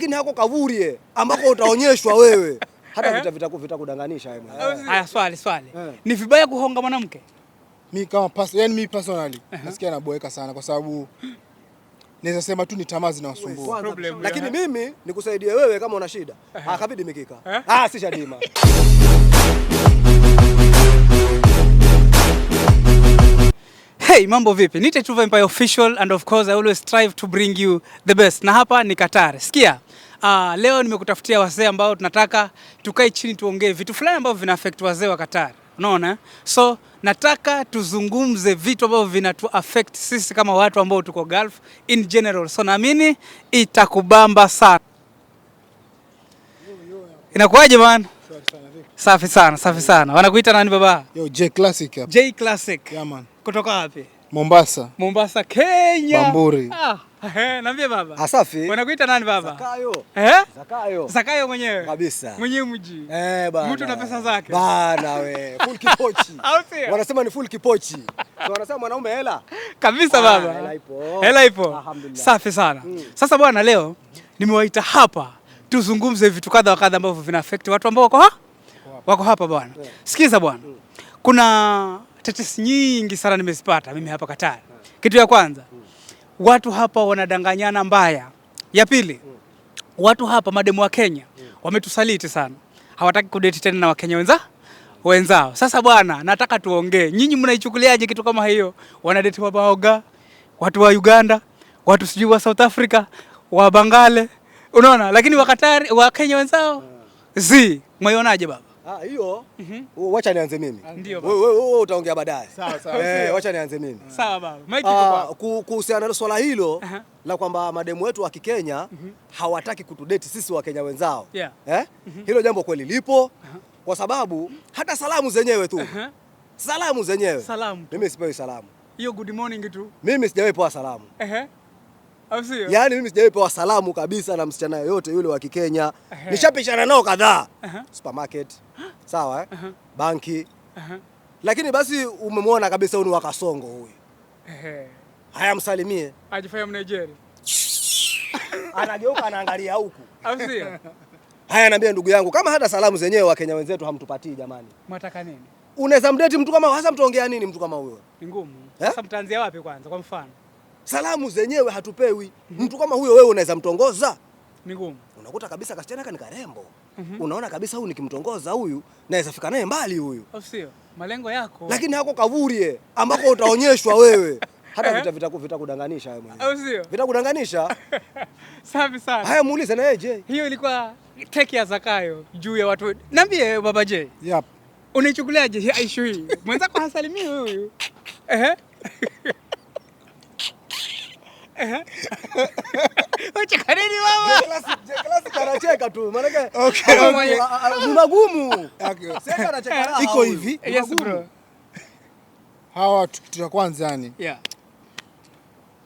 lakini hako kavurie ambako utaonyeshwa wewe. Hata vitakudanganisha wewe mwenyewe. Haya, swali. Ni vibaya kuhonga mwanamke? Mimi kama mimi personally nasikia naboeka sana kwa sababu naweza sema tu ni tamaa zinawasumbua. Lakini mimi nikusaidie wewe kama una shida. Kabidi mikika. Si Chadima. Hey, mambo vipi? Nite True Empire Official, and of course I always strive to bring you the best. Na hapa ni Qatar. Sikia, leo nimekutafutia wazee ambao tunataka tukae chini tuongee vitu fulani ambavyo vina affect wazee wa Qatar. Unaona? So nataka tuzungumze vitu ambavyo vinatu affect sisi kama watu ambao tuko Gulf in general. So naamini itakubamba sana. Inakuaje man? Safi sana. Wanakuita nani baba? Yo, J Classic hapa. J Classic. Yeah man. Kutoka wapi? Mombasa, Kenya. Bamburi. Naambia baba. Asafi. Wanakuita nani baba? Zakayo. Zakayo mwenyewe. Kabisa. Mwenyewe mji. Bana. Mtu na pesa zake. Bana we. Full kipochi. Wanasema ni full kipochi. So wanasema mwanaume hela. Kabisa baba. Hela ipo. Safi sana. Sasa bwana, leo nimewaita hapa tuzungumze vitu kadha wa kadha ambavyo vina affect watu ambao wako hapa bwana. Sikiza bwana. Kuna tetesi nyingi sana nimezipata mimi hapa Qatar. Kitu ya kwanza, watu hapa wanadanganyana mbaya. Ya pili, watu hapa mademu wa Kenya wametusaliti sana. Hawataki kudate tena na Wakenya wenzao. Sasa bwana, nataka tuongee. Nyinyi mnaichukuliaje kitu kama hiyo? Wanadate wa Baoga, watu wa Uganda, watu sijui wa South Africa, wa Bangale. Unaona? Lakini wa Qatar, wa Kenya wenzao mwaionaje baba? Hiyo wacha nianze mimi. Wewe utaongea baadaye. Sawa. Wacha nianze mimi. Sawa baba. Maiki kwa kuhusiana na swala hilo la kwamba mademu wetu wa Kikenya hawataki kutudate sisi wa Kenya wenzao. Hilo jambo kweli lipo kwa sababu hata salamu zenyewe tu. Salamu. Mimi sipewi salamu. Hiyo good morning tu. Mimi sijawahi pewa salamu. Sio? Yaani mimi sijawahi pewa salamu kabisa na msichana yoyote yule wa Kikenya. Nishapishana nao kadhaa. Supermarket. Sawa banki. Lakini basi umemwona kabisa huyu ni wa Kasongo huyu. Haya msalimie. Ajifanya Mnigeria. Anageuka anaangalia huku. Sio? Haya niambia ndugu yangu, kama hata salamu zenyewe wa Kenya wenzetu hamtupatii jamani. Mwataka nini? Unaweza mdate mtu kama hasa mtaongea nini mtu kama huyo? Ni ngumu. Sasa mtaanzia wapi kwanza kwa mfano? Salamu zenyewe hatupewi. Mtu kama huyo wewe unaweza mtongoza? Ni ngumu. Unakuta kabisa kasichana kani karembo. Unaona kabisa huyu nikimtongoza huyu naweza fika naye mbali huyu. Sio? Malengo yako. Lakini hako kavurie ambako utaonyeshwa wewe. Hata vitakudanganisha wewe mwenyewe. Sio? Vitakudanganisha. Safi sana. Haya muulize na yeye je. Hiyo ilikuwa take ya Zakayo juu ya watu. Niambie baba J. Yep. Unaichukuliaje hii issue hii? Mwenzako hasalimii huyu. Wacha nini mama? Classic anacheka tu. Maana ni magumu. Sasa anacheka. Iko hivi. Yes bro. Hawa kitu cha kwanza yani.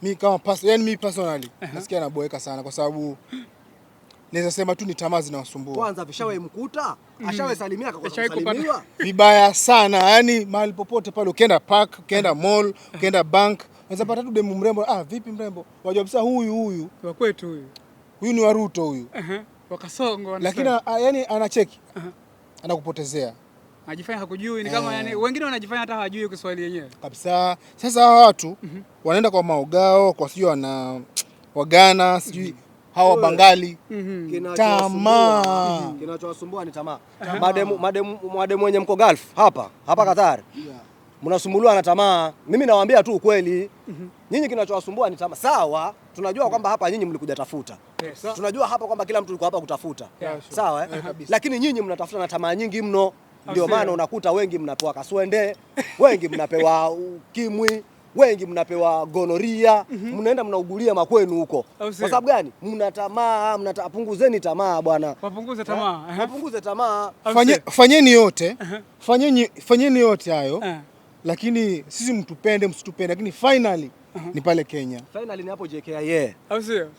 Mimi kama mimi personally nasikia naboeka sana kwa sababu naweza sema tu ni tamaa zinawasumbua. Kwanza vishawahi mkuta, ashawahi salimia akakusalimiwa. Vibaya sana. Yani mahali popote pale ukienda park, ukienda mall, ukienda bank, unaweza pata tu demu mrembo, vipi mrembo? Wajua kabisa huyu wa kwetu huyu. Huyu ni wa Ruto huyu. Wa Kasongo. Lakini yani anacheki. Anakupotezea. Anajifanya hakujui, ni kama yani wengine wanajifanya hata hawajui Kiswahili yenyewe. Kabisa. Sasa hawa watu wanaenda kwa maogao, kwa sijui wana Wagana, sijui hawa Bangali. Tamaa. Kinachowasumbua ni tamaa. Mademu wenye mko Gulf hapa Qatar. Mnasumbuliwa na tamaa. Mimi nawaambia tu ukweli. Nyinyi kinachowasumbua ni tamaa. Sawa, tunajua kwamba hapa nyinyi mlikuja tafuta. Tunajua hapa kwamba kila mtu yuko hapa kutafuta. Sawa lakini nyinyi mnatafuta na tamaa nyingi mno. Ndio maana unakuta wengi mnapewa kaswende, wengi mnapewa ukimwi, wengi mnapewa gonoria, mnaenda mnaugulia makwenu huko. Kwa sababu gani? Mna tamaa, punguzeni tamaa bwana. Wapunguze tamaa. Wapunguze tamaa. Fanyeni yote. Fanyeni yote hayo. Lakini sisi mtupende msitupende, lakini finally ni pale Kenya. Finally ni hapo JKIA.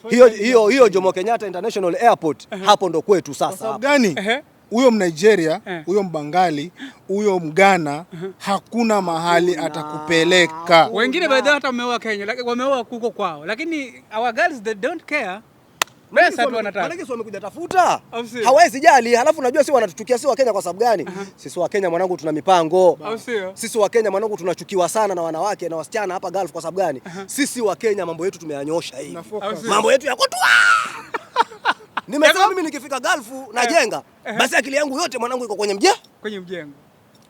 Sio? Hiyo Jomo Kenyatta International Airport, hapo ndo kwetu sasa. Kwa sababu gani? Huyo Mnigeria, huyo Mbangali, huyo Mgana, hakuna mahali atakupeleka. Wengine baadhi hata wameoa Kenya, wameoa kuko kwao. Lakini our girls they don't care. Pesa tu wanataka. Maana sio wamekuja tafuta. Hawezi jali. Halafu unajua si wanatuchukia si wa Kenya kwa sababu gani? Sisi wa Kenya mwanangu tuna mipango. Sisi wa Kenya mwanangu tunachukiwa sana na wanawake na wasichana hapa Gulf kwa sababu gani? Sisi wa Kenya mambo yetu tumeyanyosha hivi. Mambo yetu yako tu. Nimesema mimi nikifika Gulf najenga. Basi akili yangu yote mwanangu iko kwenye mjengo.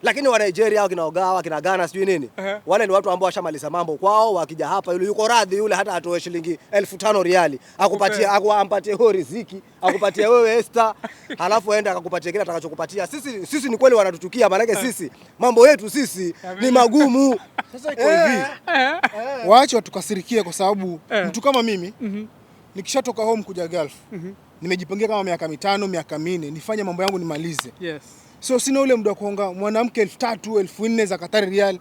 Lakini wa Nigeria wakina Ogawa, wakina Ghana sijui nini. Wale ni watu ambao washamaliza mambo kwao, wakija hapa yule yuko radhi yule hata atoe shilingi 1500 riali. Akupatia ampatie wewe riziki, akupatie wewe Esther, halafu aende akakupatia kile atakachokupatia. Sisi ni kweli wanatuchukia maana sisi mambo yetu sisi ni magumu. Sasa iko hivi. Waache watukasirikie kwa sababu mtu kama mimi nikishatoka home kuja Gulf, nimejipangia kama miaka 5, miaka 4 nifanye mambo yangu nimalize. Yes. So sina ule muda wa kuonga mwanamke 3000, 4000 za Qatar rial.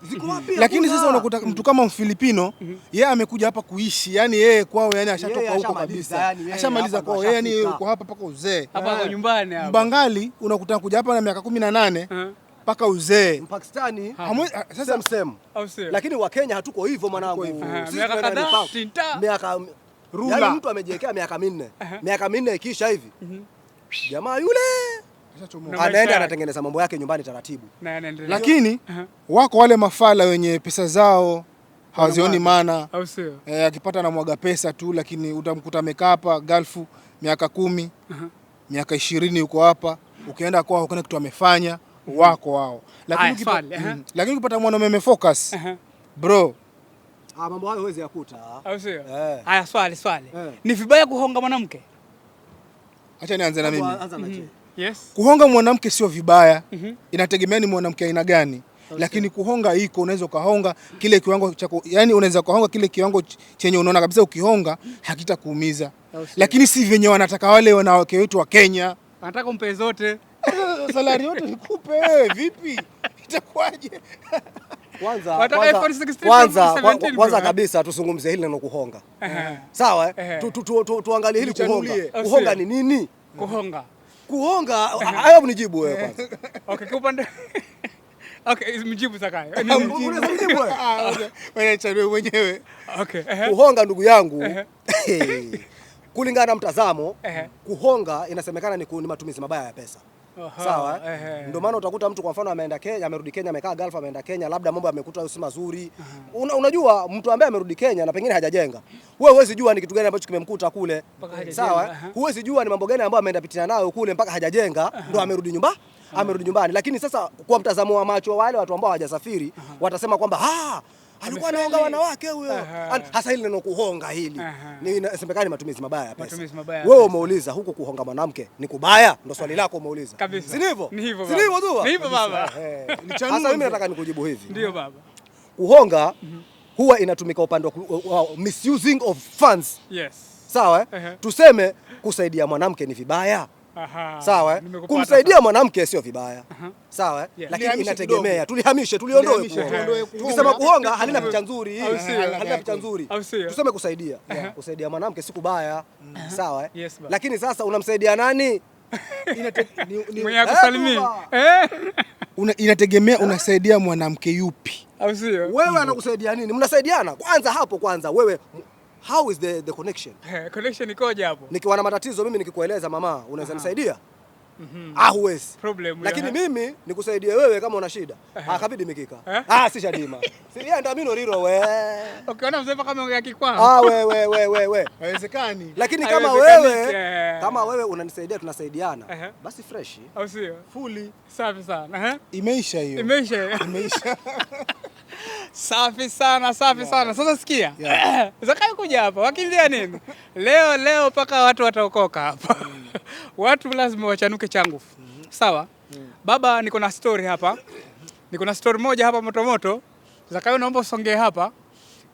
Lakini sasa unakuta mtu kama Mfilipino, yeye amekuja hapa kuishi, yani yeye kwao yani ashatoka huko kabisa. Ashamaliza kwao, yani yuko hapa paka uzee. Hapa kwa nyumbani hapa. Mbangali unakuta kuja hapa na miaka 18 paka uzee. Mpakistani sasa same. Lakini wa Kenya hatuko hivyo mwanangu. Miaka kadhaa miaka yani mtu amejiwekea miaka 4. Miaka 4 ikisha hivi. Jamaa yule anaenda anatengeneza mambo yake nyumbani taratibu. Lakini wako wale mafala wenye pesa zao hawazioni maana. Akipata na mwaga pesa tu, lakini utamkuta amekaa hapa Gulf miaka 10, miaka 20 yuko hapa. Ukienda kwao kuna kitu amefanya, wako wao. Lakini ukipata mwanaume focus bro, mambo hayo huwezi yakuta. Haya, swali. Ni vibaya kuhonga mwanamke? Acha nianze na mimi. Anza na je. Yes. Kuhonga mwanamke sio vibaya. Inategemea ni mwanamke aina gani. Lakini kuhonga iko, unaweza ukahonga kile kiwango cha yani unaweza kuhonga kile kiwango chenye unaona kabisa ukihonga hakitakuumiza. Lakini si venye wanataka wale wanawake wetu wa Kenya. Wanataka umpe zote. Salari yote nikupe wewe vipi? Itakuwaje? Kwanza kabisa tuzungumzie hili neno kuhonga. Sawa? Tuangalie hili kuhonga. Kuhonga ni nini? Kuhonga, hayo mnijibu wewe kwanza. Okay, kwa upande mjibu Zakayo. Mjibu wewe. Wewe chague mwenyewe. Okay. Kuhonga ndugu yangu. Kulingana na mtazamo, kuhonga inasemekana ni matumizi mabaya ya pesa. Sawa? Ndio maana utakuta mtu kwa mfano ameenda Kenya, amerudi Kenya, amekaa Gulf, ameenda Kenya, labda mambo yamekuta si mazuri. Unajua mtu ambaye amerudi Kenya na pengine hajajenga, wewe huwezi jua ni kitu gani ambacho kimemkuta kule. Sawa? Huwezi jua ni mambo gani ambayo ameenda pitia nayo kule mpaka hajajenga ndio amerudi nyumbani. Lakini sasa kwa mtazamo wa macho wale watu ambao hawajasafiri watasema kwamba alikuwa anaonga wanawake huyo. Hasa hili neno kuhonga hili ni inasemekana matumizi mabaya ya pesa. Wewe umeuliza huko kuhonga mwanamke ni kubaya? Ndio swali lako umeuliza. Si ndivyo? Ni hivyo tu. Ni hivyo baba. Sasa mimi nataka nikujibu hivi. Ndio baba. Kuhonga huwa inatumika upande wa misusing of funds. Yes. Sawa? Tuseme kusaidia mwanamke ni vibaya. Sawa? Kumsaidia mwanamke sio vibaya. Sawa? Lakini inategemea. Tuliondoe. Tukisema kuhonga halina picha nzuri. Halina picha nzuri. Tuseme kusaidia. Kusaidia mwanamke si kubaya. Sawa? Lakini sasa unamsaidia nani? Mwenye kusalimia. Inategemea unasaidia mwanamke yupi. Wewe anakusaidia nini? Mnasaidiana kwanza wewe. How is the connection? Connection ikoje hapo? Nikiwa na matatizo mimi nikikueleza mama, unaweza nisaidia? Huwezi. Lakini mimi nikusaidie wewe kama una shida. Kabidi mikika. Si shadima. Si yeye ndio mimi riro wewe. Ukiona mzee kama ongea kikwao. Wewe. Haiwezekani. Lakini kama wewe unanisaidia tunasaidiana. Basi fresh. Au sio? Fully. Safi sana. Imeisha hiyo. Imeisha. Safi sana. Sasa sikia. Zakayo kuja hapa wakimbia nini? Leo paka watu wataokoka hapa. Watu lazima wachanuke changu. Sawa? Baba, niko na story hapa. Niko na story moja hapa moto. Zakayo naomba usongee hapa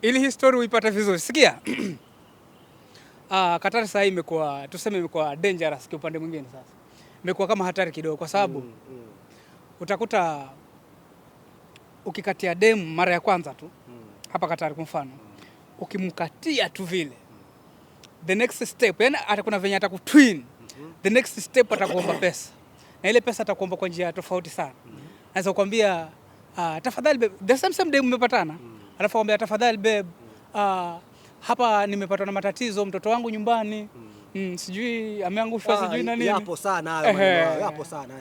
ili hii story uipate vizuri. Sikia. Qatar sasa imekuwa dangerous kwa upande mwingine sasa. Imekuwa kama hatari kidogo kwa sababu utakuta ukikatia demu mara ya kwanza tu hapa Qatar kwa mfano, ukimkatia tu vile, the next step yani atakuna venye atakutwin, the next step atakuomba pesa, na ile pesa atakuomba kwa njia tofauti sana. Anaweza kukwambia tafadhali babe, the same day mmepatana, alafu kwambia tafadhali babe, hapa nimepatwa na matatizo, mtoto wangu nyumbani Sijui ameangushwa sijui na nini. Yapo sana hayo, yapo sana.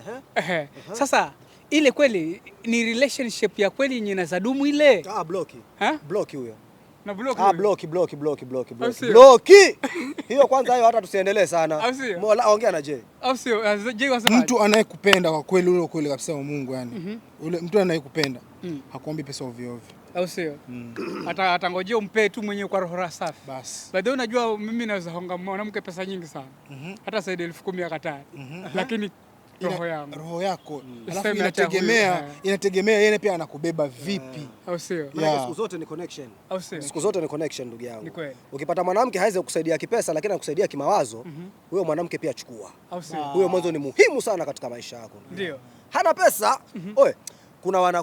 Sasa ile kweli ni relationship ya kweli yenye inazadumu ile? Bloki. Bloki huyo. Na bloki. Bloki. Hiyo kwanza hiyo hata tusiendelee sana. Ongea na Jay. Au sio? Jay wasema. Mtu anayekupenda kwa kweli ule kweli kabisa wa Mungu yani. Ule mtu anayekupenda hakuombi pesa ovyo ovyo. Au sio? Atangojea umpe tu mwenyewe kwa roho safi. Basi. Baadaye unajua mimi naweza honga mwanamke pesa nyingi sana. Hata zaidi 10,000 akataa. Lakini roho yako. Alafu inategemea yeye pia anakubeba vipi. Au sio? Siku zote ni connection. Au sio? Siku zote ni connection ndugu yangu. Ni ukipata mwanamke hawezi kukusaidia kipesa lakini anakusaidia kimawazo, huyo mwanamke pia chukua. Au sio? Huyo mwanzo ni muhimu sana katika maisha yako. Ndio. Hana pesa, oe,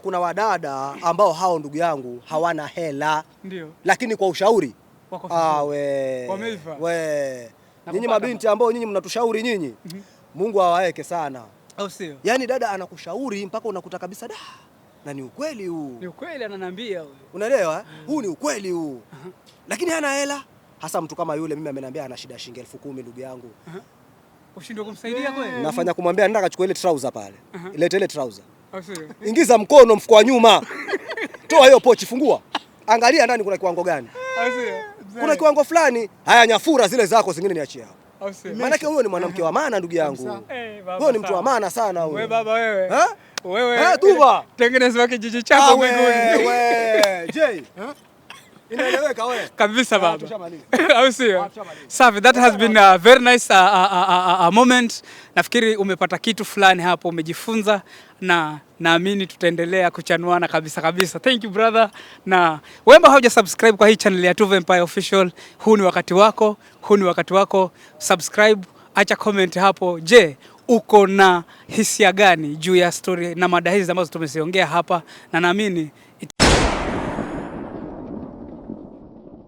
kuna wadada ambao hao ndugu yangu hawana hela. Ndio. Lakini kwa ushauri wameiva. Nyinyi mabinti ambao nyinyi mnatushauri nyinyi, Mungu awaeke sana. Au sio? Yaani dada anakushauri mpaka unakuta kabisa na ni ukweli huu. Ni ukweli ananiambia huyo. Unaelewa? Huu ni ukweli huu. Lakini hana hela. Hasa mtu kama yule mimi ameniambia ana shida shilingi 10,000 ndugu yangu. Ushindwe kumsaidia kweli? Nafanya kumwambia nenda kachukua ile trouser pale. Ilete ile trouser. Au sio? Ingiza mkono mfuko wa nyuma. Toa hiyo pochi, fungua. Angalia ndani kuna kiwango gani? Au sio? Kuna kiwango fulani. Haya, nyafura zile zako zingine niachie hapo. Au sio? Maana huyo ni mwanamke wa maana ndugu yangu. Huyo ni mtu wa maana sana huyo. Wewe baba wewe. Wewe. Tuba. Tengeneza kijiji chako mbinguni. Wewe. Jay. Inaeleweka wewe. Kabisa baba. Au sio? Safi, that has been a very nice moment. Nafikiri umepata kitu fulani hapo, umejifunza na naamini tutaendelea kuchanuana kabisa. Thank you brother. Na wewe ambao hauja subscribe kwa hii channel ya Tuva Empire Official, huu ni wakati wako. Subscribe, acha comment hapo. Je, uko na hisia gani juu ya story na mada hizi ambazo tumeziongea hapa, na naamini